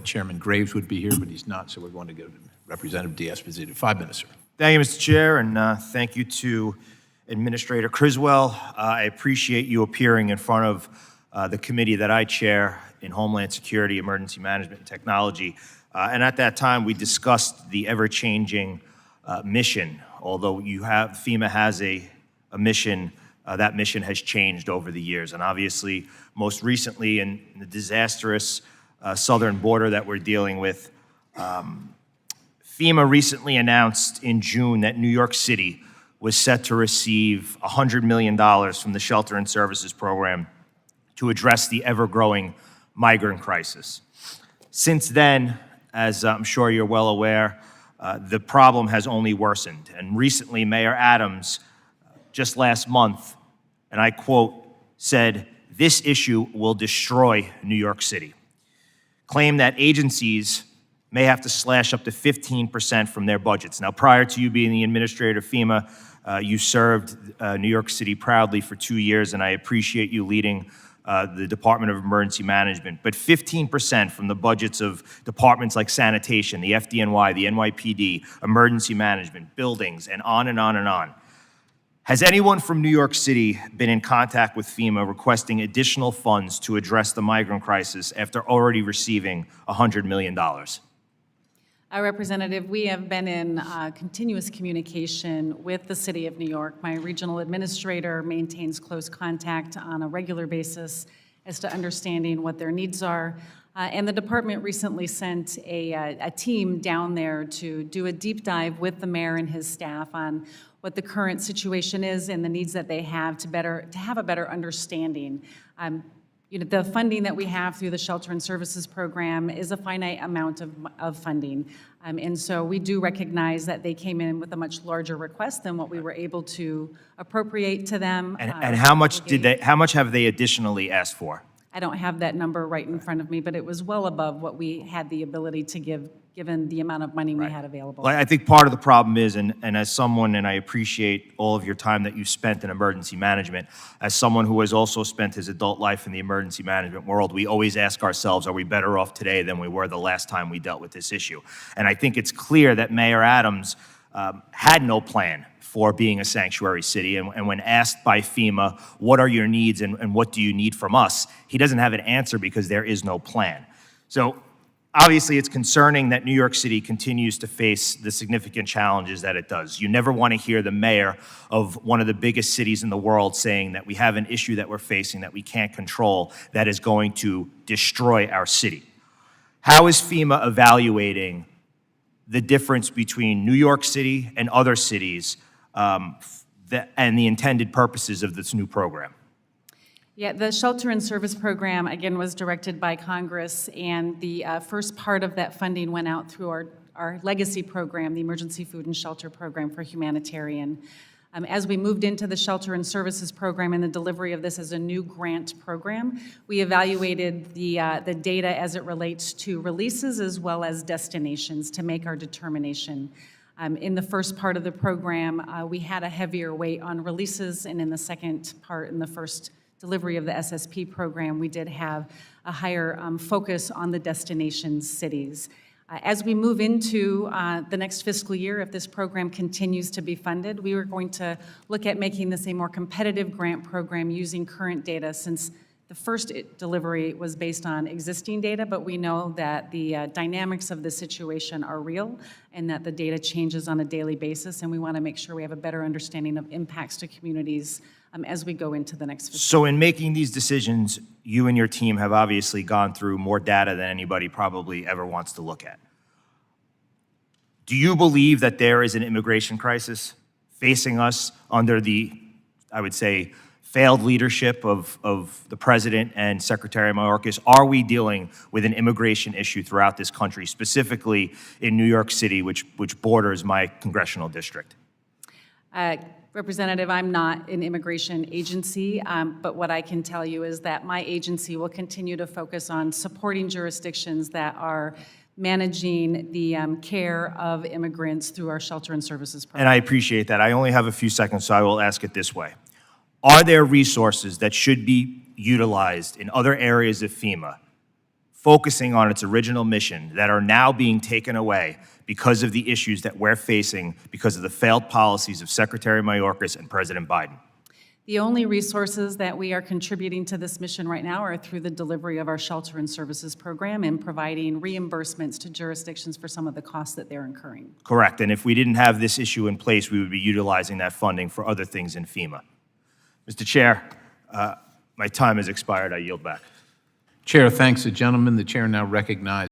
Chairman Graves would be here, but he's not, so we're going to go to Representative D'Esposito. 5 minutes, sir. Thank you, Mr. Chair, and thank you to Administrator Criswell. I appreciate you appearing in front of the committee that I chair in Homeland Security, Emergency Management, and Technology. And at that time, we discussed the ever-changing mission. Although FEMA has a mission, that mission has changed over the years. And obviously, most recently in the disastrous southern border that we're dealing with, FEMA recently announced in June that New York City was set to receive $100 million from the Shelter and Services Program to address the ever-growing migrant crisis. Since then, as I'm sure you're well aware, the problem has only worsened. And recently, Mayor Adams, just last month, and I quote, said, "This issue will destroy New York City." Claimed that agencies may have to slash up to 15% from their budgets. Now, prior to you being the administrator of FEMA, you served New York City proudly for 2 years, and I appreciate you leading the Department of Emergency Management. But 15% from the budgets of departments like sanitation, the FDNY, the NYPD, emergency management, buildings, and on and on and on. Has anyone from New York City been in contact with FEMA requesting additional funds to address the migrant crisis after already receiving $100 million? Representative, we have been in continuous communication with the City of New York. My regional administrator maintains close contact on a regular basis as to understanding what their needs are. And the department recently sent a team down there to do a deep dive with the mayor and his staff on what the current situation is and the needs that they have to have a better understanding. The funding that we have through the Shelter and Services Program is a finite amount of funding. And so we do recognize that they came in with a much larger request than what we were able to appropriate to them. And how much have they additionally asked for? I don't have that number right in front of me, but it was well above what we had the ability to give, given the amount of money we had available. Well, I think part of the problem is, and as someone, and I appreciate all of your time that you spent in emergency management, as someone who has also spent his adult life in the emergency management world, we always ask ourselves, are we better off today than we were the last time we dealt with this issue? And I think it's clear that Mayor Adams had no plan for being a sanctuary city, and when asked by FEMA, what are your needs and what do you need from us, he doesn't have an answer because there is no plan. So obviously it's concerning that New York City continues to face the significant challenges that it does. You never want to hear the mayor of one of the biggest cities in the world saying that we have an issue that we're facing that we can't control that is going to destroy our city. How is FEMA evaluating the difference between New York City and other cities and the intended purposes of this new program? Yeah, the Shelter and Service Program, again, was directed by Congress, and the first part of that funding went out through our legacy program, the Emergency Food and Shelter Program for Humanitarian. As we moved into the Shelter and Services Program and the delivery of this as a new grant program, we evaluated the data as it relates to releases as well as destinations to make our determination. In the first part of the program, we had a heavier weight on releases, and in the second part, in the first delivery of the SSP program, we did have a higher focus on the destination cities. As we move into the next fiscal year, if this program continues to be funded, we are going to look at making this a more competitive grant program using current data, since the first delivery was based on existing data, but we know that the dynamics of the situation are real and that the data changes on a daily basis, and we want to make sure we have a better understanding of impacts to communities as we go into the next fiscal year. So in making these decisions, you and your team have obviously gone through more data than anybody probably ever wants to look at. Do you believe that there is an immigration crisis facing us under the, I would say, failed leadership of the President and Secretary Mayorkas? Are we dealing with an immigration issue throughout this country, specifically in New York City, which borders my congressional district? Representative, I'm not an immigration agency, but what I can tell you is that my agency will continue to focus on supporting jurisdictions that are managing the care of immigrants through our Shelter and Services Program. And I appreciate that. I only have a few seconds, so I will ask it this way. Are there resources that should be utilized in other areas of FEMA focusing on its original mission that are now being taken away because of the issues that we're facing because of the failed policies of Secretary Mayorkas and President Biden. The only resources that we are contributing to this mission right now are through the delivery of our shelter and services program and providing reimbursements to jurisdictions for some of the costs that they're incurring. Correct, and if we didn't have this issue in place, we would be utilizing that funding for other things in FEMA. Mr. Chair, my time has expired. I yield back. Chair thanks the gentleman. The chair now recognizes